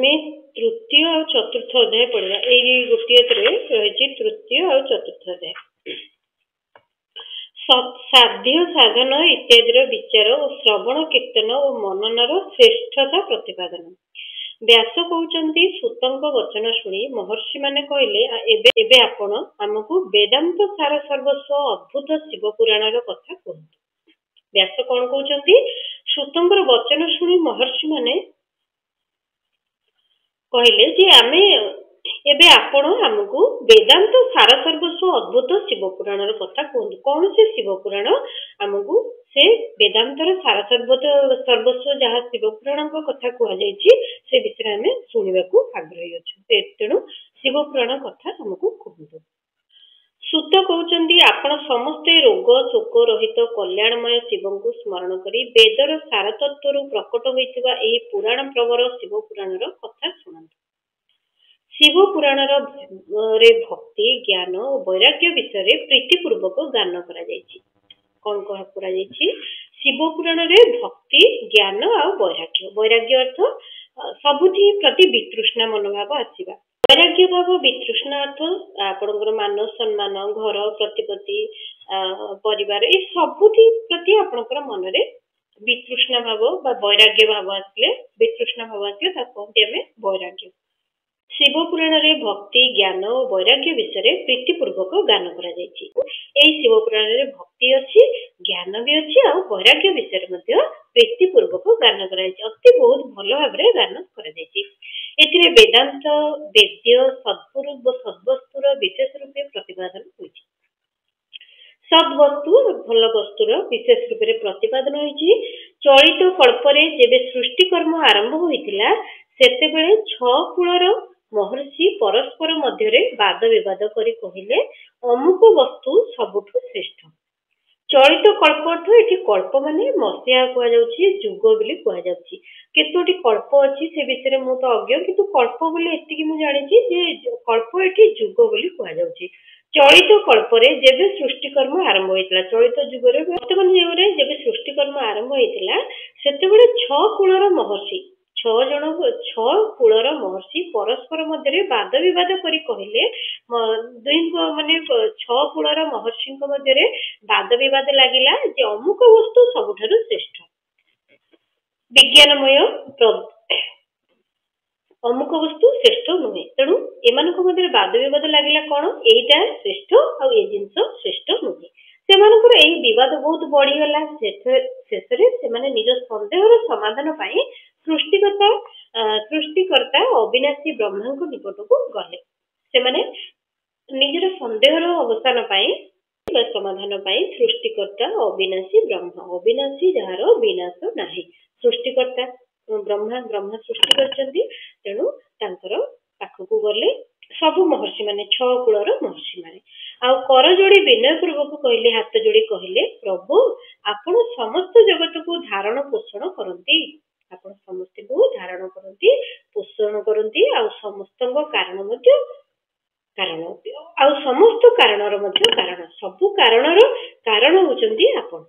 आम तृतीय और चतुर्थ अध्याय पढ़ा। यही गोटे रही तृतीय और चतुर्थ अध्याय। साध्य साधन इत्यादि विचार और श्रवण कीर्तन और मननर श्रेष्ठता प्रतिपादन। व्यास कहते सूतंक वचन शुणी महर्षि माने कहले एबे आपण आमको वेदांत सार सर्वस्व अद्भुत शिव पुराण कथा कहतु। व्यास कौन कहते सूतंकर वचन शुणी महर्षि माने कहले जे आमे एबे आपण आमको वेदांत सार सर्वस्व अद्भुत शिव पुराण कथा कहतु। कौन से शिव पुराण आमको से वेदांतर सार सर्वस्व जहाँ शिव पुराण कथा कहुई से विषय आम शुणा आग्रही अच्छे। तेणु शिव पुराण कथा आमको कहतु। सूत कहते आपण समस्ते रोग शोक रहित कल्याणमय शिव को स्मरण करी वेदर सार तत्व प्रकट होता पुराण प्रवर शिव पुराण कथा शुणु। शिव पुराण रे भक्ति ज्ञान और वैराग्य विषय प्रीतिपूर्वक गान करा कौन कह शिव पुराण रे भक्ति ज्ञान और वैराग्य। वैराग्य अर्थ सबुथि प्रति वितृष्णा मनोभाव आसवा। वैराग्य भाव वितृष्णा अर्थ आपणकर मान सम्मान घर प्रतिपत्ति परिवार ये सबुथि प्रति आपणकर मन रे वितृष्णा भाव वैराग्य भाव आसले वितृष्णा भाव आसले कहते आम वैराग्य। शिव पुराण रे भक्ति ज्ञान और वैराग्य विषय प्रीतिपूर्वक गान करा शिव पुराण रे भक्ति अच्छी ज्ञान भी अच्छी और वैराग्य विषय प्रीतिपूर्वक गान करा अति बहुत भल भाव गान करा। वेदांत वेद्य सद्गुरु सद्वस्तुर विशेष रूपे प्रतिपादन होइछि। सद्वस्तु भल वस्तुर विशेष रूप से प्रतिपादन होइछि। चलित कल्परे जेबे सृष्टि कर्म आरंभ होइतिला सेतेबेले 6 कुलर महर्षि परस्पर मध्य वाद विवाद करी कहिले अमुक वस्तु सबुठु श्रेष्ठ। चलित कल्प अर्थ ये कल्प माने मसीहा कह जुग बोली कह केतोटी कल्प अच्छी से विषय मु तो अज्ञ किंतु कल्प बोली एतिकी मु जानिछि जे कल्प ये जुग बोली कह चलित कल्परे जेबे सृष्टिकर्म आरंभ होइतिला चलित जुगरे वर्तमान जुगरे जेबे सृष्टिकर्म आरंभ होइतिला सेतेबेले 6 कुलर महर्षि 6 कुलर महर्षि परस्पर मध्य वाद विवाद करी कहिले माने 6 कुलर महर्षि मध्य वाद विवाद लगिला जे अमुक वस्तु सबुठारु श्रेष्ठ विज्ञानमय अमुक वस्तु श्रेष्ठ नुहे। तेणु एमानक मध्य वाद विवाद लगिला कौन एटा श्रेष्ठ आ जिनस श्रेष्ठ नुहे। सेमानकर एही विवाद बहुत बढ़ीगला। शेष में निज सन्देहर समाधान पाई सृष्टिकर्ता अविनाशी ब्रह्मा को निकट को गले। सेमाने निजर सन्देहर अवसान पाई समाधान पाई सृष्टिकर्ता अविनाशी ब्रह्मा अविनाशी जार विनाश नाही सृष्टिकर्ता ब्रह्मा ब्रह्मा सृष्टि करछन्ती। तेणु तांकर पाखकु गले सबु महर्षि माने 6 कुलर महर्षि माने आ कर जोड़ी विनय पूर्वक कहले हाथ जोड़ी कहले प्रभु आपण समस्त जगत को धारण पोषण करती आपण समस्त को धारण करती पोषण करती आ समस्त कारण मध्य कारण आ समस्त कारणर मध्य कारण सबु कारणर कारण होचंती आपण।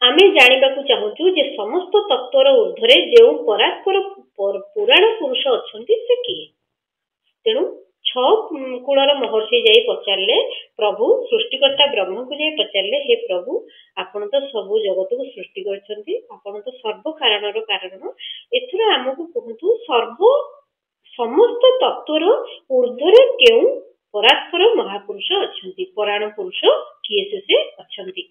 आमे जानिबाकु चाहूचु जे समस्त तत्वर ऊर्ध्वरे जे परात्पर पुराण पुरुष अछंती से किए। तेणु 6 कुलर महर्षि जाई पचारले प्रभु सृष्टिकर्ता ब्रह्मा को जाई पचारले हे प्रभु आपण तो सबु जगत को सृष्टि करछंती आपण तो सर्व कारणर कारण एथरा हमकु कहंतु सर्व समस्त तत्वर ऊर्ध्वरे केउ परात्पर महापुरुष अछंती पुराण पुरुष किए से अछंती।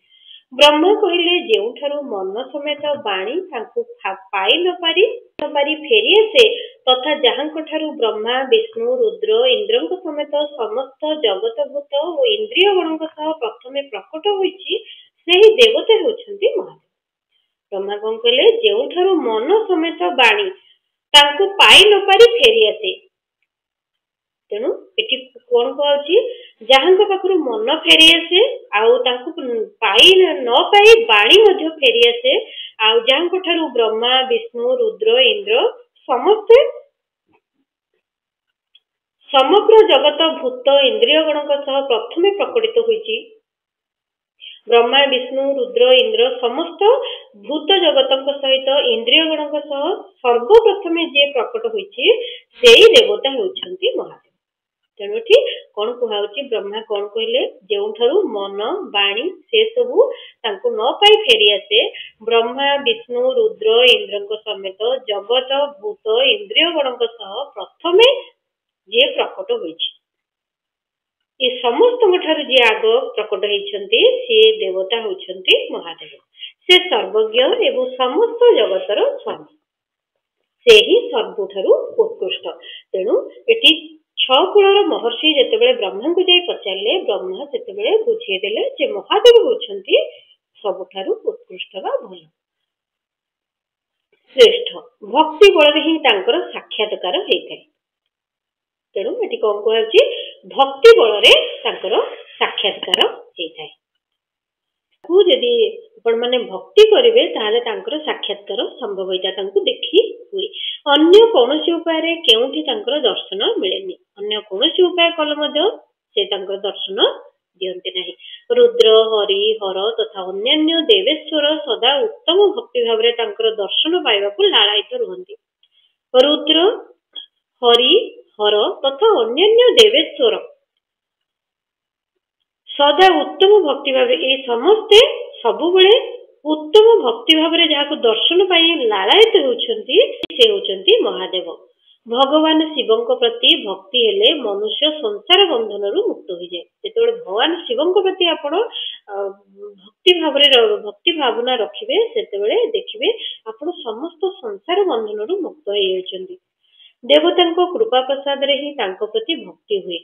ब्रह्मा कहले जेउठारु मन समेत बाणी तांकु पाई न पारी फेरी आसे तथा जहांठारु ब्रह्मा विष्णु रुद्र इंद्र समेत समस्त जगतभूत और इंद्रिय गण प्रथमे प्रकट होइछि सेही देवता होछंती महादेव। ब्रह्मा कौन कहले जेउठारु मन समेत बाणी तांकु पाई न पारी फेरी आसे। तेणु एठी कौन कहछि जहांक पाखरु मन फेरी आसे आउ तांकु पाई न पाई बाणी मध्य फेरी आसे आउ जहांठारु ब्रह्मा विष्णु रुद्र इंद्र समस्ते समग्र जगत भूत इंद्रिय गण प्रथमे प्रकटित होइछि ब्रह्मा विष्णु रुद्र इंद्र समस्त भूत जगत सहित इंद्रिय गण सर्वप्रथमे जे प्रकट होइछि सेही देवता होउछन्ति महादेव। तेणुठी कौन कहुच्छी ब्रह्मा कौन कहले जो मन बाणी से सबू न पाई फेरी आसे ब्रह्मा विष्णु रुद्र इंद्र समेत जगत भूत इंद्रिय गण प्रथमे जे प्रकट होइछि समस्त जी आग प्रकट होती सी देवता होती महादेव। से सर्वज्ञ एवं समस्त जगतर स्वामी से ही सबुठारु उत्कृष्ट। तेणु एटी छकुलर महर्षि जेतेबेले ब्रह्मा को जाई पचारे ब्रह्मा सेतेबेले बुझेदेले जे महादेव होउछन्ति सबुठारु उत्कृष्ट बा भल श्रेष्ठ भक्ति बल ही तांकर साक्षात्कार होइଥାଏ। तेणु एटी कौन कहछि भक्ति बल रे तांकर साक्षात्कार होइଥାଏ। यदि आपण माने भक्ति करिवे ताले तांकर साक्षात्कार संभव होइता तांको देखि हुई। अन्य कोनोसी उपाय रे केउठी तांकर दर्शन मिलेनी अन्य कोनोसी उपाय कल मध्य से तांकर दर्शन दियंते नाही। रुद्र हरि हर तथा अन्यान्य देवेश्वर सदा उत्तम भक्ति भाव रे तांकर दर्शन पाइबाकू लालायित रुहंती। रुद्र हरि हर तथा अन्यान्य देवेश्वर सदा उत्तम भक्ति भाव ए समस्ते सबुबले उत्तम भक्ति भाव रे जाको दर्शन पाई लालायित होउछन्ती से होउछन्ती महादेव। भगवान शिवंक प्रति भक्ति हेले मनुष्य संसार बंधन रु मुक्त हो जाए। जेतेबेले भगवान शिवंक प्रति आपण भक्ति भावना रखिबे सेतेबेले देखिबे आपण समस्त संसार बंधन रु मुक्त हो जाउछन्ती। देवतांको कृपा प्रसाद रे ही तांको प्रति भक्ति हुए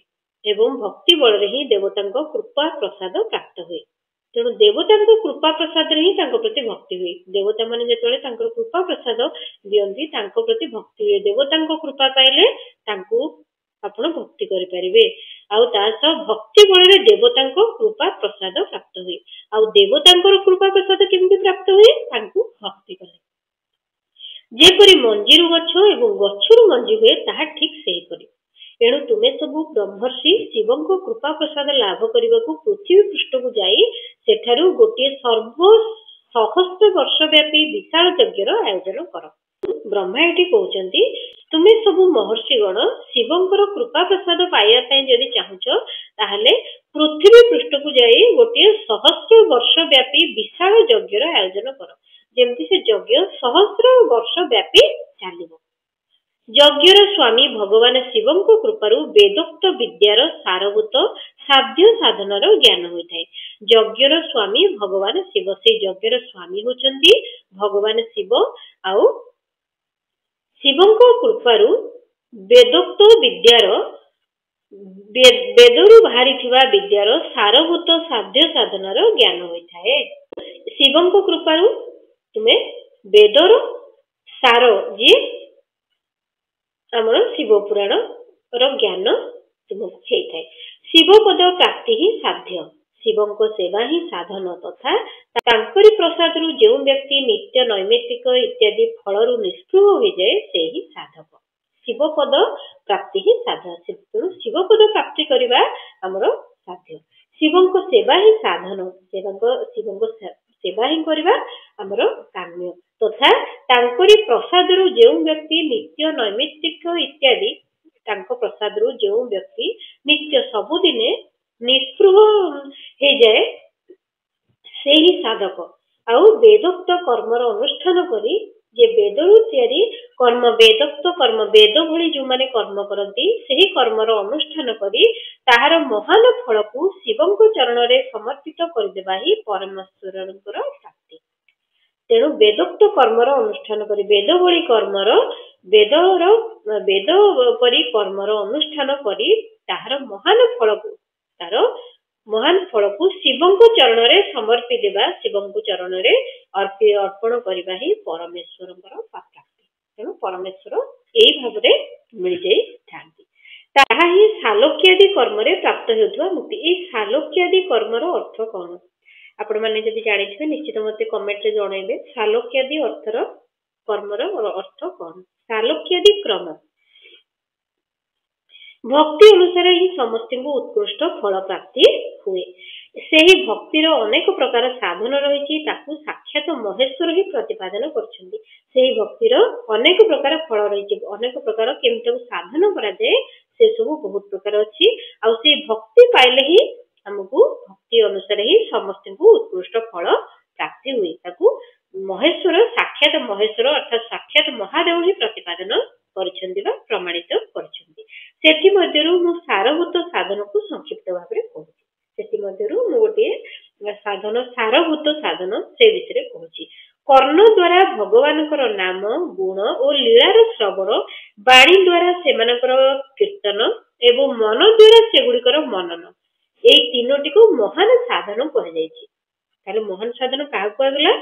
एवं भक्ति बल रे ही देवतांको कृपा प्रसाद प्राप्त हुए। तेणु देवतांको कृपा प्रसाद रे ही तांको प्रति भक्ति हुए। देवता माने जेतेबेले तांको कृपा प्रसाद दियंती तांको प्रति भक्ति हुए। देवतांको कृपा पाइले तांको आपण भक्ति करि परिबे आउ तास भक्ति बल रे देवतांको कृपा प्रसाद प्राप्त हुए। आउ देवतांको कृपा प्रसाद केमति प्राप्त हुए तांको भक्ति कले जेपरि मंजीरु गछ एवं गछरु मंजी हुए ताहा ठीक सेही परि। एणु तुमे सबु ब्रह्मर्षि शिवंको कृपा प्रसाद लाभ करबाकू पृथ्वी पृष्ठ को जाई सेठारु गोटे सर्व सहस्र वर्ष व्यापी विशाल यज्ञर आयोजन कर। ब्रह्मा एटी कहउचंती तुमे सबु महर्षि गण शिवंकर कृपा प्रसाद पाइया पई जदि चाहुच ताहले पृथ्वी पृष्ठ को जाई गोटे सहस्र वर्ष व्यापी विशाल यज्ञर आयोजन कर जेमति से यज्ञ सहस्र वर्ष व्यापी चलिबो। यज्ञर स्वामी भगवान शिवंको कृपारु वेदोक्त विद्यार सारभूत साध्य साधनार ज्ञान होइଥାଏ। यज्ञर स्वामी भगवान शिव से यज्ञर स्वामी होचंती भगवान शिव आउ शिवंको कृपारु वेदोक्त विद्यार वेदरु बाहरी थिबा विद्यार सारभूत साध्य साधनार ज्ञान होइଥାଏ। शिवंको कृपारु तुमे वेदर सार जे आमर शिव पुराण ज्ञान तुमको हेइଥାଏ। शिव पद प्राप्ति ही साध्य शिवंको सेवा ही साधन तथा तांकरी प्रसाद रु जो व्यक्ति नित्य नैमित्तिक इत्यादि फल रु निष्पृह हो जाए से ही साधक। शिव पद प्राप्ति ही साधन शिव पद प्राप्ति करबा हमरो साध्य। शिवंको सेवा ही साधन शिवंको सेवा ही करबा हमरो काम्य तथा तांकरी प्रसाद रु जो व्यक्ति नित्य नैमित्तिक इत्यादि तांको प्रसाद रु जो व्यक्ति नित्य सबुदिने निष्पृह हो जाए से ही साधक। आउ वेदोक्त कर्मर अनुष्ठान करी जे वेदरु तैयारी कर्म वेदोक्त कर्म वेद भली जो माने कर्म करती सही कर्मर अनुष्ठान करी ताहार महान फल को शिवंको चरण रे समर्पित कर देबा ही परमेश्वरंकर प्राप्ति। तेणु वेदोक्त कर्मर अनुष्ठान करी वेद भली कर्मर वेद परी कर्मर अनुष्ठान करी ताहार महान फल को शिवंको चरण रे समर्पि देबा शिवंको चरण रे अर्पण करबा ही परमेश्वरंकर प्राप्ति। तेणु परमेश्वर एई भाबरे मिल जाई थांती ताहा ही सालोक्यादि कर्म रे प्राप्त हेउथबा मुक्ति। ए सालोक्यादि कर्मर अर्थ कोन आपण माने जदि जानिथिबे निश्चित मते कमेंट रे जणाइबे। सालोक्यादि अर्थर कर्मर अर्थ कोन। सालोक्यादि क्रम भक्ति अनुसार ही समस्त को उत्कृष्ट फल प्राप्ति हुए। ସେହି ଭକ୍ତିର ଅନେକ ପ୍ରକାର ସାଧନ ରହିଛି, ତାକୁ ସାକ୍ଷାତ ମହେଶ୍ୱର ହିଁ ପ୍ରତିପାଦନ କରୁଛନ୍ତି। ସେହି ଭକ୍ତିର ଅନେକ ପ୍ରକାର ଫଳ ରହିଛି, ଅନେକ ପ୍ରକାର କେମିତି ତାକୁ ସାଧନ କରାଯାଏ ସେ ସବୁ ବହୁତ ପ୍ରକାର ଅଛି। ଆଉ ସେଇ ଭକ୍ତି ପାଇଲେ ହିଁ ଆମକୁ ଭକ୍ତି ଅନୁସାରେ ହିଁ ସମସ୍ତଙ୍କୁ ଉତ୍କୃଷ୍ଟ ଫଳ ପ୍ରାପ୍ତି ହୁଏ। ତାକୁ ମହେଶ୍ୱର ସାକ୍ଷାତ ମହେଶ୍ୱର ଅର୍ଥାତ ସାକ୍ଷାତ ମହାଦେବ ହିଁ ପ୍ରତିପାଦନ କରିଛନ୍ତି ବା ପ୍ରମାଣିତ କରିଛନ୍ତି। ସେଥିମଧ୍ୟରୁ ମୁଁ ସାରଭୂତ ସାଧନକୁ ସଂକ୍ଷିପ୍ତ ଭାବରେ କହୁଛି। ସେଥିମଧ୍ୟରୁ ମୁଁ ଗୋଟିଏ ସାଧନ ସାରଭୂତ ସାଧନ ସେ ବିଷୟରେ କହୁଛି। କର୍ଣ୍ଣ ଦ୍ୱାରା ଭଗବାନଙ୍କର ନାମ ଗୁଣ ଓ ଲୀଳାର ଶ୍ରବଣ, ବାଣୀ ଦ୍ୱାରା ସେମାନଙ୍କର କୀର୍ତ୍ତନ ଏବଂ ମନ ଦ୍ୱାରା ସେଗୁଡ଼ିକର ମନନ, ଏଇ ତିନୋଟିକୁ ମହାନ ସାଧନ କୁହାଯାଇଛି। ତାହେଲେ ମହାନ ସାଧନ କାହାକୁ କୁହାଗଲା?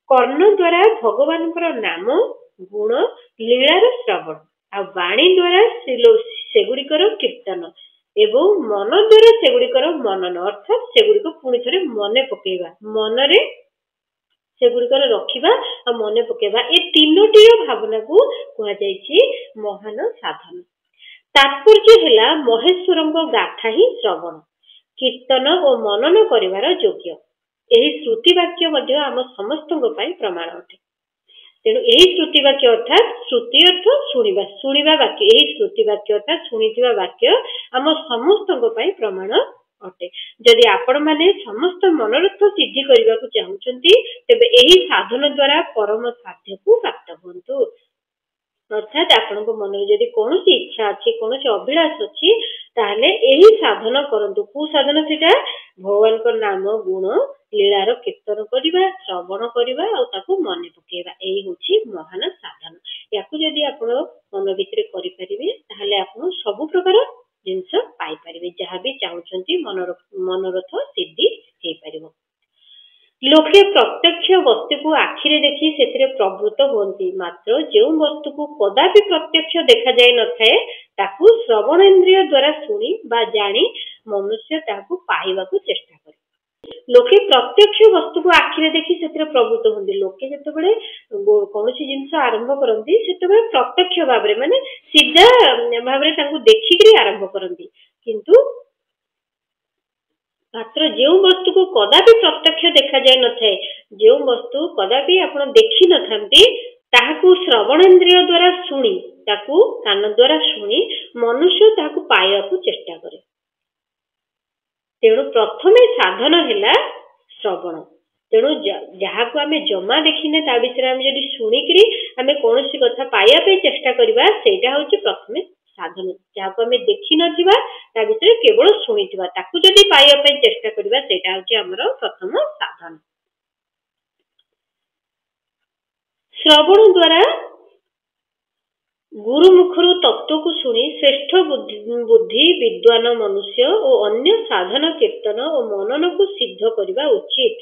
କର୍ଣ୍ଣ ଦ୍ୱାରା ଭଗବାନଙ୍କର ନାମ ଗୁଣ ଲୀଳାର ଶ୍ରବଣ, ଆଉ ବାଣୀ ଦ୍ୱାରା ସେଗୁଡ଼ିକର କୀର୍ତ୍ତନ ଏବଂ ମନ ଦ୍ୱାରା ସେଗୁଡ଼ିକର ମନନ, ଅର୍ଥାତ୍ ସେଗୁଡ଼ିକ ପୁଣି ଥରେ ମନେ ପକେଇବା, ମନରେ ସେଗୁଡ଼ିକର ରଖିବା ଆଉ ମନେ ପକେଇବା, ଏ ତିନୋଟିର ଭାବନାକୁ କୁହାଯାଇଛି ମହାନ ସାଧନ। ତାତ୍ପର୍ଯ୍ୟ ହେଲା ମହେଶ୍ୱରଙ୍କ ଗାଥା ହିଁ ଶ୍ରବଣ, କୀର୍ତ୍ତନ ଓ ମନନ କରିବାର ଯୋଗ୍ୟ। ଏହି ଶ୍ରୁତି ବାକ୍ୟ ମଧ୍ୟ ଆମ ସମସ୍ତଙ୍କ ପାଇଁ ପ୍ରମାଣ ଅଟେ। ତେଣୁ ଏହି ଶ୍ରୁତି ବାକ୍ୟ ଅର୍ଥାତ୍ ଶ୍ରୁତି ଅର୍ଥ ଶୁଣିବା, ଶୁଣିବା ବାକ୍ୟ, ଏହି ଶ୍ରୁତି ବାକ୍ୟ ଅର୍ଥାତ୍ ଶୁଣିଥିବା ବାକ୍ୟ ଆମ ସମସ୍ତଙ୍କ ପାଇଁ ପ୍ରମାଣ ଅଟେ। ଯଦି ଆପଣମାନେ ସମସ୍ତ ମନୋରଥ ସିଦ୍ଧି କରିବାକୁ ଚାହୁଁଛନ୍ତି, ତେବେ ଏହି ସାଧନ ଦ୍ୱାରା ପରମ ସାଧ୍ୟକୁ ପ୍ରାପ୍ତ ହୁଅନ୍ତୁ। ଅର୍ଥାତ୍ ଆପଣଙ୍କ ମନରେ ଯଦି କୌଣସି ଇଚ୍ଛା ଅଛି, କୌଣସି ଅଭିଳାଷ ଅଛି, ତାହେଲେ ଏହି ସାଧନ କରନ୍ତୁ। କୋଉ ସାଧନ ସେଟା? ଭଗବାନଙ୍କ ନାମ ଗୁଣ ଲୀଳାର କୀର୍ତ୍ତନ କରିବା, ଶ୍ରବଣ କରିବା ଆଉ ତାକୁ ମନେ ପକେଇବା, ଏଇ ହଉଛି ମହାନ ସାଧନ। ୟାକୁ ଯଦି ଆପଣ ମନ ଭିତରେ କରିପାରିବେ, ତାହେଲେ ଆପଣ ସବୁ ପ୍ରକାର ଜିନିଷ ପାଇପାରିବେ, ଯାହା ବି ଚାହୁଁଛନ୍ତି ମନୋରଥ ସିଦ୍ଧି ହେଇପାରିବ। ଲୋକେ ପ୍ରତ୍ୟକ୍ଷ ବସ୍ତୁକୁ ଆଖିରେ ଦେଖି ସେଥିରେ ପ୍ରବୃତ୍ତ ହୁଅନ୍ତି, ମାତ୍ର ଯେଉଁ ବସ୍ତୁକୁ କଦାପି ପ୍ରତ୍ୟକ୍ଷ ଦେଖାଯାଇ ନଥାଏ, ତାକୁ ଶ୍ରବଣେନ୍ଦ୍ରିୟ ଦ୍ୱାରା ଶୁଣି ବା ଜାଣି ମନୁଷ୍ୟ ତାହାକୁ ପାଇବାକୁ ଚେଷ୍ଟା କରେ। ଲୋକେ ପ୍ରତ୍ୟକ୍ଷ ବସ୍ତୁକୁ ଆଖିରେ ଦେଖି ସେଥିରେ ପ୍ରବୃତ୍ତ ହୁଅନ୍ତି। ଲୋକେ ଯେତେବେଳେ କୌଣସି ଜିନିଷ ଆରମ୍ଭ କରନ୍ତି, ସେତେବେଳେ ପ୍ରତ୍ୟକ୍ଷ ଭାବରେ ମାନେ ସିଧା ଭାବରେ ତାଙ୍କୁ ଦେଖିକିରି ଆରମ୍ଭ କରନ୍ତି, କିନ୍ତୁ ମାତ୍ର ଯେଉଁ ବସ୍ତୁକୁ କଦାପି ପ୍ରତ୍ୟକ୍ଷ ଦେଖାଯାଇ ନଥାଏ, ଯେଉଁ ବସ୍ତୁ କଦାପି ଆପଣ ଦେଖିନଥାନ୍ତି, ତାହାକୁ ଶ୍ରବଣେନ୍ଦ୍ରିୟ ଦ୍ୱାରା ଶୁଣି, ତାକୁ କାନ ଦ୍ୱାରା ଶୁଣି ମନୁଷ୍ୟ ତାହାକୁ ପାଇବାକୁ ଚେଷ୍ଟା କରେ। ତେଣୁ ପ୍ରଥମେ ସାଧନ ହେଲା ଶ୍ରବଣ। ତେଣୁ ଯାହାକୁ ଆମେ ଜମା ଦେଖିନେ, ତା ବିଷୟରେ ଆମେ ଯଦି ଶୁଣିକିରି ଆମେ କୌଣସି କଥା ପାଇବା ପାଇଁ ଚେଷ୍ଟା କରିବା, ସେଇଟା ହଉଛି ପ୍ରଥମେ ସାଧନ। ଯାହାକୁ ଆମେ ଦେଖିନଥିବା, ତା ବିଷୟରେ କେବଳ ଶୁଣିଥିବା, ତାକୁ ଯଦି ପାଇବା ପାଇଁ ଚେଷ୍ଟା କରିବା, ସେଇଟା ହଉଛି ଆମର ପ୍ରଥମ ସାଧନ। ଶ୍ରବଣ ଦ୍ୱାରା ଗୁରୁ ମୁଖରୁ ତତ୍ତ୍ୱକୁ ଶୁଣି ଶ୍ରେଷ୍ଠ ବୁଦ୍ଧି ବିଦ୍ୱାନ ମନୁଷ୍ୟ ଓ ଅନ୍ୟ ସାଧନ କୀର୍ତ୍ତନ ଓ ମନନକୁ ସିଦ୍ଧ କରିବା ଉଚିତ।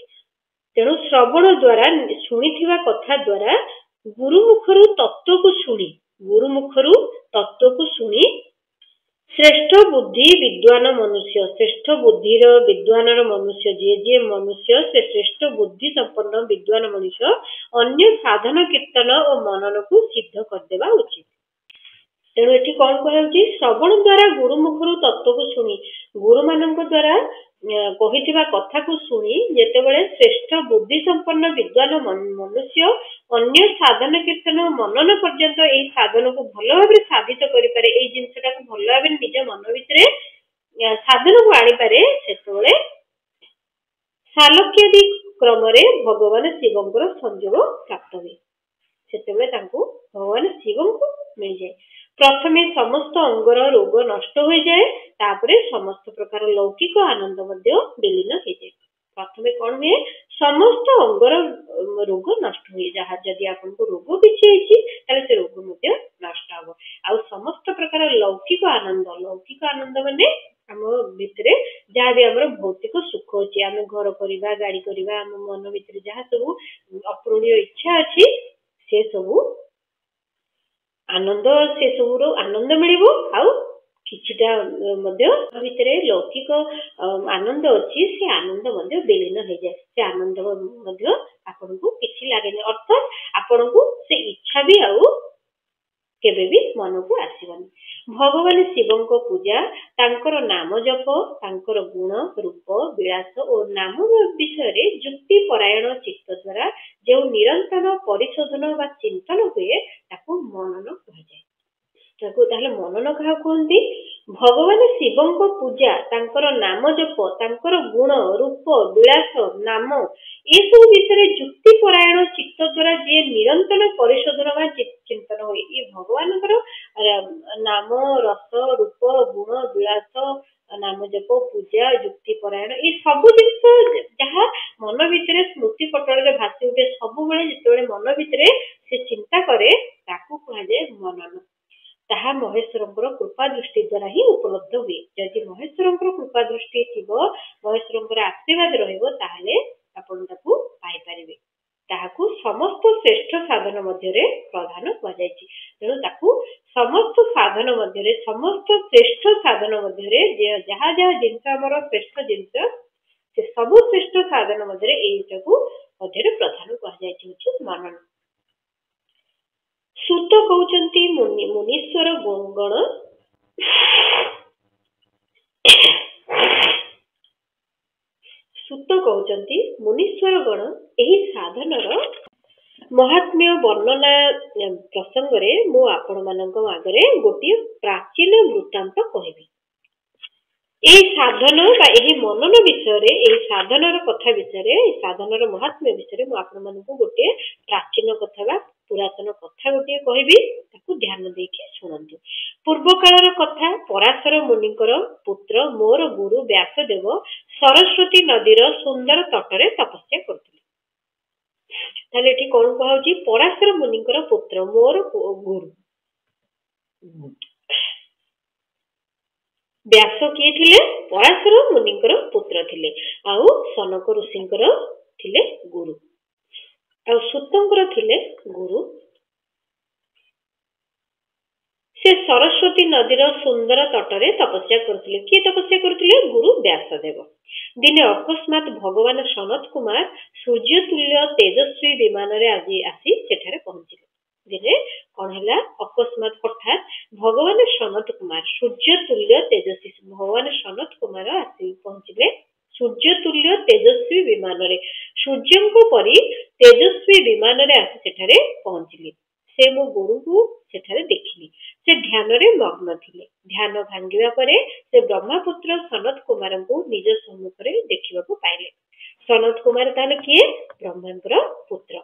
ତେଣୁ ଶ୍ରବଣ ଦ୍ୱାରା ଶୁଣିଥିବା କଥା ଦ୍ୱାରା ଗୁରୁ ମୁଖରୁ ତତ୍ତ୍ୱକୁ ଶୁଣି ଶ୍ରେଷ୍ଠ ବୁଦ୍ଧି ବିଦ୍ୱାନ ମନୁଷ୍ୟ, ଶ୍ରେଷ୍ଠ ବୁଦ୍ଧିର ବିଦ୍ୱାନର ମନୁଷ୍ୟ, ଯିଏ ମନୁଷ୍ୟ ସେ ଶ୍ରେଷ୍ଠ ବୁଦ୍ଧି ସମ୍ପନ୍ନ ବିଦ୍ୱାନ ମନୁଷ୍ୟ ଅନ୍ୟ ସାଧନ କୀର୍ତ୍ତନ ଓ ମନନକୁ ସିଦ୍ଧ କରିଦେବା ଉଚିତ। ତେଣୁ ଏଠି କଣ କୁହାଯାଉଛି? ଶ୍ରବଣ ଦ୍ୱାରା ଗୁରୁ ମୁଖରୁ ତତ୍ତ୍ୱକୁ ଶୁଣି, ଗୁରୁମାନଙ୍କ ଦ୍ୱାରା କହିଥିବା କଥାକୁ ଶୁଣି ଯେତେବେଳେ ଶ୍ରେଷ୍ଠ ବୁଦ୍ଧି ସମ୍ପନ୍ନ ବିଦ୍ୱାନ ମନୁଷ୍ୟ ଅନ୍ୟ ସାଧନ କୀର୍ତ୍ତନ ମନନ ପର୍ଯ୍ୟନ୍ତ ଏହି ସାଧନକୁ ଭଲ ଭାବରେ ସାଧିତ କରିପାରେ, ଏଇ ଜିନିଷଟାକୁ ଭଲ ଭାବରେ ନିଜ ମନ ଭିତରେ ସାଧନକୁ ଆଣିପାରେ, ସେତେବେଳେ ସାଲୋକ୍ୟାଦି କ୍ରମରେ ଭଗବାନ ଶିବଙ୍କର ସଂଯୋଗ ପ୍ରାପ୍ତ ହୁଏ। ସେତେବେଳେ ତାଙ୍କୁ ଭଗବାନ ଶିବଙ୍କୁ ମିଳିଯାଏ। ପ୍ରଥମେ ସମସ୍ତ ଅଙ୍ଗର ରୋଗ ନଷ୍ଟ ହୋଇଯାଏ, ତାପରେ ସମସ୍ତ ପ୍ରକାର ଲୌକିକ ଆନନ୍ଦ ମଧ୍ୟ ବିଲୀନ ହେଇଯାଏ। ପ୍ରଥମେ କଣ ହୁଏ? ସମସ୍ତ ଅଙ୍ଗର ରୋଗ ନଷ୍ଟ ହୁଏ। ଯାହା ଯଦି ଆପଣଙ୍କୁ ରୋଗ କିଛି ହେଇଛି, ତାହେଲେ ସେ ରୋଗ ମଧ୍ୟ ନଷ୍ଟ ହବ। ଆଉ ସମସ୍ତ ପ୍ରକାର ଲୌକିକ ଆନନ୍ଦ ମାନେ ଆମ ଭିତରେ ଯାହା ବି ଆମର ଭୌତିକ ସୁଖ ଅଛି, ଆମେ ଘର କରିବା, ଗାଡି କରିବା, ଆମ ମନ ଭିତରେ ଯାହା ସବୁ ଅପୂରଣୀୟ ଇଚ୍ଛା ଅଛି, ସେ ସବୁ ଆନନ୍ଦ, ସେ ସବୁର ଆନନ୍ଦ ମିଳିବ। ଆଉ କିଛିଟା ମଧ୍ୟ ଭିତରେ ଲୌକିକ ଆନନ୍ଦ ଅଛି, ସେ ଆନନ୍ଦ ମଧ୍ୟ ବିଲୀନ ହେଇଯାଏ। ସେ ଆନନ୍ଦ ମଧ୍ୟ ଆପଣଙ୍କୁ କିଛି ଲାଗେନି, ଅର୍ଥାତ୍ ଆପଣଙ୍କୁ ସେ ଇଚ୍ଛା ବି ଆଉ କେବେ ବି ମନକୁ ଆସିବନି। ଭଗବାନ ଶିବଙ୍କ ପୂଜା, ତାଙ୍କର ନାମ ଜପ, ତାଙ୍କର ଗୁଣ ରୂପ ବିଳାସ ଓ ନାମ ବିଷୟରେ ଯୁକ୍ତି ପରାୟଣ ଚିତ୍ତ ଦ୍ୱାରା ଯେଉଁ ନିରନ୍ତର ପରିଶୋଧନ ବା ଚିନ୍ତନ ହୁଏ ତାକୁ ମନନ କୁହାଯାଏ। ତାହେଲେ ମନନ କାହା କୁହନ୍ତି? ଭଗବାନ ଶିବଙ୍କ ପୂଜା, ତାଙ୍କର ନାମ ଜପ, ତାଙ୍କର ଗୁଣ ରୂପ ବିଳାସ ନାମ ଏସବୁ ବିଷୟରେ ଯୁକ୍ତି ପରାୟଣ ଚିତ୍ତ ଦ୍ୱାରା ଯିଏ ନିରନ୍ତର ପରିଶୋଧନ ବା ଚିନ୍ତନ ହୁଏ, ଏ ଭଗବାନଙ୍କର ନାମ ରସ ରୂପ ଗୁଣ ବିଳାସ ନାମ ଜପ ପୂଜା ଯୁକ୍ତି ପରାୟଣ ଏ ସବୁ ଜିନିଷ ଯାହା ମନ ଭିତରେ ସ୍ମୃତି ପଟଳରେ ଭାସି ଉଠେ, ସବୁବେଳେ ଯେତେବେଳେ ମନ ଭିତରେ ସେ ଚିନ୍ତା କରେ ତାକୁ କୁହାଯାଏ ମନନ। ତାହା ମହେଶ୍ୱରଙ୍କର କୃପା ଦୃଷ୍ଟି ଦ୍ୱାରା ହିଁ ଉପଲବ୍ଧ ହୁଏ। ଯଦି ମହେଶ୍ୱରଙ୍କର କୃପା ଦୃଷ୍ଟି ଥିବ, ମହେଶ୍ୱରଙ୍କର ଆଶୀର୍ବାଦ ରହିବ, ତାହେଲେ ଆପଣ ତାକୁ ପାଇପାରିବେ। ତାହାକୁ ସମସ୍ତ ଶ୍ରେଷ୍ଠ ସାଧନ ମଧ୍ୟରେ ପ୍ରଧାନ କୁହାଯାଇଛି। ତେଣୁ ତାକୁ ସମସ୍ତ ସାଧନ ମଧ୍ୟରେ, ସମସ୍ତ ଶ୍ରେଷ୍ଠ ସାଧନ ମଧ୍ୟରେ ଯାହା ଯାହା ଜିନିଷ ଆମର ଶ୍ରେଷ୍ଠ ଜିନିଷ, ସେ ସବୁ ଶ୍ରେଷ୍ଠ ସାଧନ ମଧ୍ୟରେ ଏଇଟାକୁ ମଧ୍ୟରେ ପ୍ରଧାନ କୁହାଯାଇଛି ହଉଛି ମନନ। ସୁତ କହୁଛନ୍ତି ମୁନୀଶ୍ୱର ଗଣ ସୁତ କହୁଛନ୍ତି ମୁନୀଶ୍ୱର ଗଣ ଏହି ସାଧନର ମହାତ୍ମ୍ୟ ବର୍ଣ୍ଣନା ପ୍ରସଙ୍ଗରେ ମୁଁ ଆପଣମାନଙ୍କ ଆଗରେ ଗୋଟିଏ ପ୍ରାଚୀନ ବୃତ୍ତାନ୍ତ କହିବି। ଏହି ସାଧନ ବା ଏହି ମନନ ବିଷୟରେ, ଏହି ସାଧନର କଥା ବିଷୟରେ, ଏହି ସାଧନର ମହାତ୍ମ୍ୟ ବିଷୟରେ ମୁଁ ଆପଣମାନଙ୍କୁ ଗୋଟିଏ ପ୍ରାଚୀନ କଥା ବା ପୁରାତନ କଥା ଗୋଟିଏ କହିବି, ତାକୁ ଧ୍ୟାନ ଦେଇକି ଶୁଣନ୍ତୁ। ପୂର୍ବ କାଳର କଥା। ପରାଶର ମୁନିଙ୍କର ପୁତ୍ର ମୋର ଗୁରୁ ବ୍ୟାସଦେବ ସରସ୍ୱତୀ ନଦୀର ସୁନ୍ଦର ତଟରେ ତପସ୍ୟା କରୁଥିଲେ। ତାହେଲେ ଏଠି କଣ କୁହାଯାଉଛି? ପରାଶର ମୁନିଙ୍କର ପୁତ୍ର, ମୋର ଗୁରୁ ବ୍ୟାସ କିଏ ଥିଲେ? ପରାଶର ମୁନିଙ୍କର ପୁତ୍ର ଥିଲେ, ଆଉ ସନକ ଋଷିଙ୍କର ଥିଲେ ଗୁରୁ, ଆଉ ସୁତଙ୍କର ଥିଲେ ଗୁରୁ। ସେ ସରସ୍ୱତୀ ନଦୀର ସୁନ୍ଦର ତଟରେ ତପସ୍ୟା କରୁଥିଲେ। କିଏ ତପସ୍ୟା କରୁଥିଲେ? ଗୁରୁ ବ୍ୟାସଦେବ। ଦିନେ ଅକସ୍ମାତ୍ ଭଗବାନ ସନତ କୁମାର ସୂର୍ଯ୍ୟତୁଲ୍ୟ ତେଜସ୍ୱୀ ବିମାନରେ ଆସି ସେଠାରେ ପହଞ୍ଚିଲେ। ଦିନେ କଣ ହେଲା? ଅକସ୍ମାତ୍ ହଠାତ୍ ଭଗବାନ ସନତ କୁମାର ସୂର୍ଯ୍ୟତୁଲ୍ୟ ତେଜସ୍ୱୀ, ଭଗବାନ ସନତ କୁମାର ଆସି ପହଞ୍ଚିଲେ ସୂର୍ଯ୍ୟତୁଲ୍ୟ ତେଜସ୍ୱୀ ବିମାନରେ, ସୂର୍ଯ୍ୟଙ୍କ ପରି ତେଜସ୍ୱୀ ବିମାନରେ ଆସି ସେଠାରେ ପହଞ୍ଚିଲେ। ସେ ମୋ ଗୁରୁଙ୍କୁ ସେଠାରେ ଦେଖିଲି। ସେ ଧ୍ୟାନରେ ମଗ୍ନ ଥିଲେ। ଧ୍ୟାନ ଭାଙ୍ଗିବା ପରେ ସେ ବ୍ରହ୍ମପୁତ୍ର ସନତ କୁମାରଙ୍କୁ ନିଜ ସମ୍ମୁଖରେ ଦେଖିବାକୁ ପାଇଲେ। ସନତ କୁମାର ତାହେଲେ କିଏ? ବ୍ରହ୍ମାଙ୍କର ପୁତ୍ର।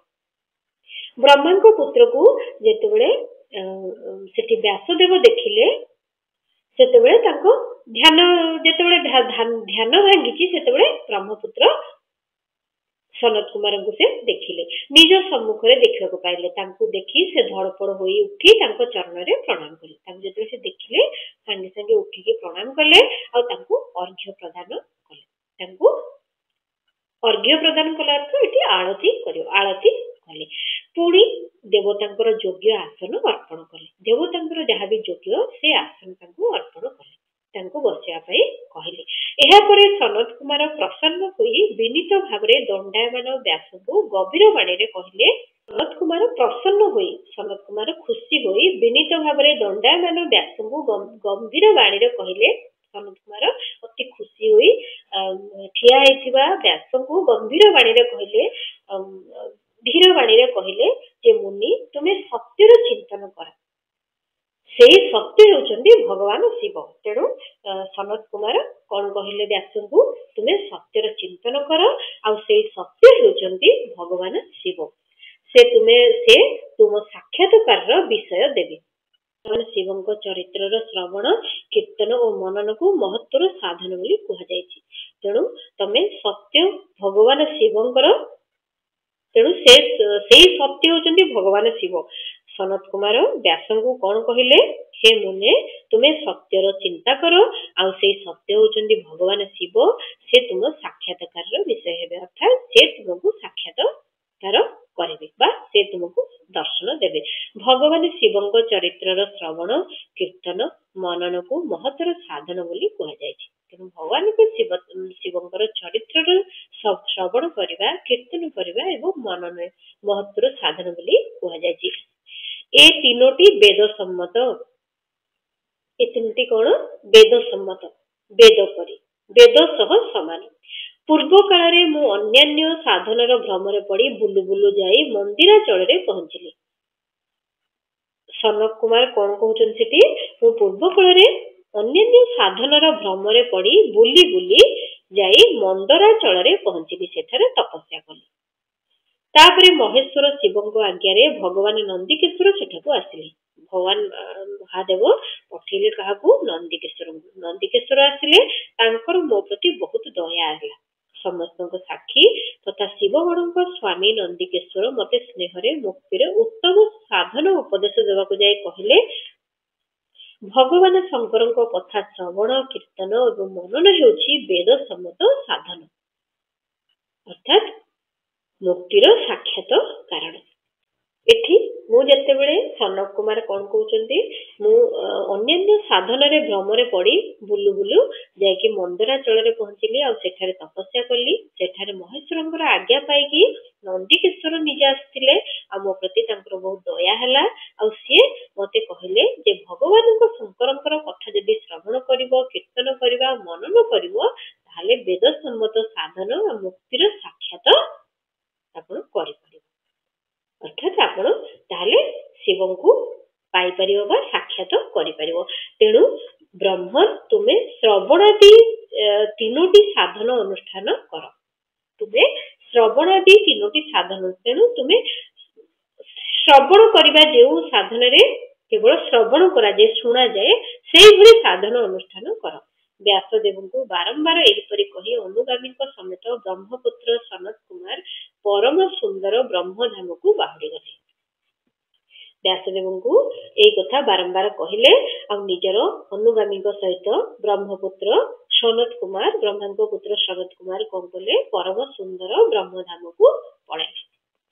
ବ୍ରହ୍ମାଙ୍କ ପୁତ୍ରକୁ ଯେତେବେଳେ ସେଠି ବ୍ୟାସଦେବ ଦେଖିଲେ, ସେତେବେଳେ ତାଙ୍କ ଯେତେବେଳେ ଧ୍ୟାନ ଭାଙ୍ଗିଛି, ସେତେବେଳେ ବ୍ରହ୍ମପୁତ୍ର ସନତ କୁମାରଙ୍କୁ ସେ ଦେଖିଲେ, ନିଜ ସମ୍ମୁଖରେ ଦେଖିବାକୁ ପାଇଲେ। ତାଙ୍କୁ ଦେଖି ସେ ଧଡ଼ପଡ଼ ହୋଇ ଉଠି ତାଙ୍କ ଚରଣରେ ପ୍ରଣାମ କଲେ। ତାଙ୍କୁ ଯେତେବେଳେ ସେ ଦେଖିଲେ, ସାଙ୍ଗେ ସାଙ୍ଗେ ଉଠିକି ପ୍ରଣାମ କଲେ, ଆଉ ତାଙ୍କୁ ଅର୍ଘ୍ୟ ପ୍ରଦାନ କଲେ। ତାଙ୍କୁ ଅର୍ଘ୍ୟ ପ୍ରଦାନ କଲା ଅର୍ଥ ଏଠି ଆଳତି କରିବ, ଆଳତି କଲେ। ପୁଣି ଦେବତାଙ୍କର ଯୋଗ୍ୟ ଆସନ ଅର୍ପଣ କଲେ। ଦେବତାଙ୍କର ଯାହା ବି ଯୋଗ୍ୟ ସେ ଆସନ ତାଙ୍କୁ ଅର୍ପଣ କଲେ, ତାଙ୍କୁ ବସିବା ପାଇଁ କହିଲେ। ଏହାପରେ ସନତ କୁମାର ପ୍ରସନ୍ନ ହୋଇ ବିନୀତ ଭାବରେ ଦଣ୍ଡାୟମାନ ବ୍ୟାସଙ୍କୁ ଗଭୀର ବାଣୀରେ କହିଲେ। ସନତ କୁମାର ପ୍ରସନ୍ନ ହୋଇ, ସନତ କୁମାର ଖୁସି ହୋଇ ବିନୀତ ଭାବରେ ଦଣ୍ଡାୟମାନ ବ୍ୟାସଙ୍କୁ ଗମ୍ଭୀର ବାଣୀରେ କହିଲେ। ସନତ କୁମାର ଅତି ଖୁସି ହୋଇ ଠିଆ ହେଇଥିବା ବ୍ୟାସଙ୍କୁ ଗମ୍ଭୀର ବାଣୀରେ କହିଲେ, ଧୀର ବାଣୀରେ କହିଲେ ଯେ ମୁନି, ତୁମେ ସତ୍ୟର ଚିନ୍ତନ କର। ସେଇ ସତ୍ୟ ହେଉଛନ୍ତି ଭଗବାନ ଶିବ। ତେଣୁ ସନତ କୁମାର କଣ କହିଲେ ବ୍ୟାସଙ୍କୁ? ତୁମେ ସତ୍ୟର ଚିନ୍ତନ କର, ଆଉ ସେଇ ସତ୍ୟ ହେଉଛନ୍ତି ଭଗବାନ ଶିବ। ସେ ତୁମ ସାକ୍ଷାତକାରର ବିଷୟ ଦେବେ। ଭଗବାନ ଶିବଙ୍କ ଚରିତ୍ରର ଶ୍ରବଣ କୀର୍ତ୍ତନ ଓ ମନନକୁ ମହତ୍ୱର ସାଧନ ବୋଲି କୁହାଯାଇଛି। ତେଣୁ ତମେ ସତ୍ୟ ଭଗବାନ ଶିବଙ୍କର, ତେଣୁ ସେଇ ସତ୍ୟ ହେଉଛନ୍ତି ଭଗବାନ ଶିବ। ସନତ କୁମାର ବ୍ୟାସଙ୍କୁ କଣ କହିଲେ? ହେ ମୁନେ, ତୁମେ ସତ୍ୟର ଚିନ୍ତା କର, ଆଉ ସେଇ ସତ୍ୟ ହେଉଛନ୍ତି ଭଗବାନ ଶିବ। ସେ ତୁମ ସାକ୍ଷାତକାରର ବିଷୟ ହେବେ, ଅର୍ଥାତ୍ ସେ ତୁମକୁ ସାକ୍ଷାତକାର କରିବେ ବା ସେ ତୁମକୁ ଦର୍ଶନ ଦେବେ। ଭଗବାନ ଶିବଙ୍କ ଚରିତ୍ରର ଶ୍ରବଣ କୀର୍ତ୍ତନ ମନନକୁ ମହତ୍ତର ସାଧନ ବୋଲି କୁହାଯାଇଛି। ତେଣୁ ଭଗବାନଙ୍କ ଶିବଙ୍କର ଚରିତ୍ରର ଶ୍ରବଣ କରିବା, କୀର୍ତ୍ତନ କରିବା ଏବଂ ମନନ ମହତ୍ତର ସାଧନ ବୋଲି କୁହାଯାଇଛି। ए तीनोटी वेद सम्मत ए तीनोटी कौन वेद सम्मत वेद परी वेद सह समान पूर्व काल मु अन्यान्य साधनर भ्रमरे पड़ी बुलु बुलु जाई मंदिराचल पहुंचली। सनक कुमार कौन कहते मु पूर्व काल अन्यान्य साधनर भ्रमरे पड़ी बुली बुली जाई मंदराचल पहुंचली सेठारे तपस्या कली। तापरे महेश्वर शिव को आज्ञा भगवान नंदिकेश्वर सेठाकू आसिले। भगवान महादेव पठेले क्या नंदिकेश्वर आसिले तांकर मो प्रति बहुत दया आला। समस्त साक्षी तथा शिवगण स्वामी नंदिकेश्वर मते स्नेहरे मुक्तिर उत्तम साधन उपदेश देवाक जाय कहले भगवान शंकर कथा श्रवण कीर्तन और मनन हेउछि वेद सम्मत साधन अर्थात मुक्तिर साक्षात कारण। एठी मु जते बेले सनक कुमार कौन कहउचंती मु अन्य साधन रे भ्रमरे पड़ी बुलु बुलु जायकि मंदराचल रे पहुंचली आ सेठारे तपस्या कली। सेठारे महेश्वरंकर आज्ञा पाई कि नंदिकेश्वर निजे आस्थिले आ मो प्रति तांकर बहुत दया हैला आ से मते कहले जे भगवान शंकरंकर कथा जदि श्रवण करिवो कीर्तन करिवा मनन करिवो ताले वेद सम्मत साधन आ मुक्तिर साक्षात आपण करि परिबो। अर्थात आपण ताले शिवं को पाई परिबो बा साक्षात करि परिबो। तेणु ब्रह्म तुमे श्रवणादि तीनोटी साधन अनुष्ठान कर। तुमे श्रवणादि तीनोटी साधन तेणु तुमे श्रवण करिबा जेउ साधन रे केवल श्रवण करा जे सुना जाए सेही भली साधन अनुष्ठान कर। व्यासदेव को बारंबार एहिपरि कही अनुगामी समेत ब्रह्मपुत्र सनत कुमार परम सुंदर ब्रह्मधाम को बाहुरी गले। व्यासदेव को यही कथा बारंबार कहले और निजर अनुगामी सहित ब्रह्मपुत्र सनत कुमार ब्रह्मा पुत्र सनत कुमार कौन कले परम सुंदर ब्रह्मधाम को पड़े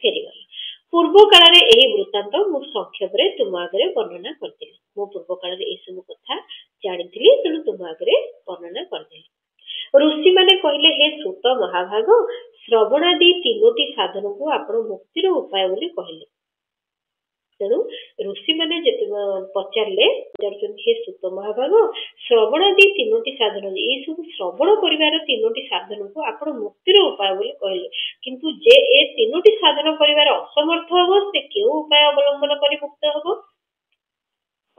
फेरीगले। पूर्व काल वृत्तांत मु संक्षेप तुम आगे वर्णना करती। मो पूर्व काल सब कथा जानी तेणु तुम आगे वर्णना करदी। ऋषि माने कहले हे सुत महाभाग श्रवणादि तीनोटी साधन को आपण मुक्तिर उपाय बोली कहले। तेणु ऋषि माने पचारे हे सुत महाभाग श्रवणादि तीनोटी साधन ये सब श्रवण कर तीनोटी साधन को आपण मुक्तिर उपाय बोली कहले। किंतु जे ए तीनोटी साधन कर असमर्थ हम से क्यों उपाय अवलंबन कर मुक्त हम।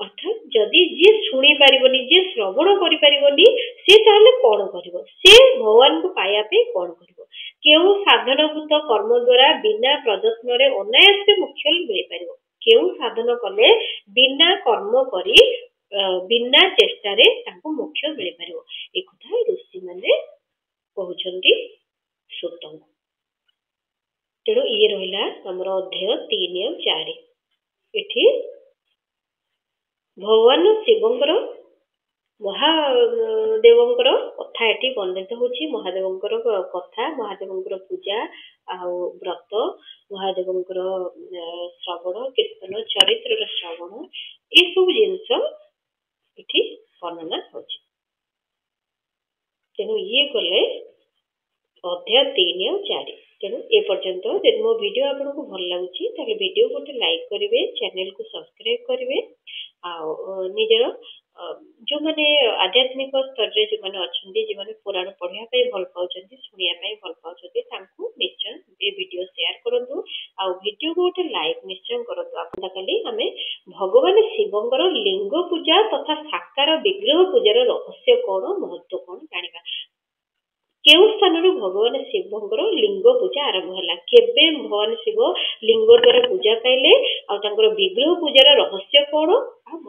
अर्थात जदि जी शुणी पारिबनी जे श्रवण करि पारिबनी से ताले कोन करिवो से भगवान को पाया पे कोन करिवो केउ साधनभूत कर्म द्वारा बिना प्रयत्न रे अनायास मोक्ष मिल पारिवो केउ साधन कले बिना कर्म करी बिना चेष्टा रे ताको मोक्ष मिल पारिवो। ए कथा ऋषि माने कहउछंती सुतंग। तेणु ये रहिला हमर अध्याय 3 और 4 एठी भगवान शिवंकर महादेवंकर कथा एटी वर्णित होछि। महादेवंकर कथा महादेवंकर पूजा आ व्रत महादेवंकर श्रवण कीर्तन चरित्र श्रवण ये सब जिनस एटी वर्णना होछि। तेणु ये गले अध्याय 3 और 4। तेणु ए पर्यंत जब मो वीडियो आपको भल लगुच ताले वीडियो गोटे लाइक करेंगे चैनल को सब्सक्राइब करेंगे आ निजर जो मैंने आध्यात्मिक स्तर रे जो मैंने अच्छे जो मैंने पुराण पढ़िया भल पाँच शुणा भल पाँच निश्चय ये वीडियो शेयर करूँ आ वीडियो को गोटे लाइक निश्चय करूँ। आपका खाली आम भगवान शिवंकर लिंग पूजा तथा साकार विग्रह पूजार रहस्य कौन महत्व कौन जाना केउ स्थान भगवान शिवंकर लिंग पूजा आरंभ है केबे भगवान शिव लिंग द्वारा पूजा पाइले आ विग्रह पूजार रहस्य कौन आ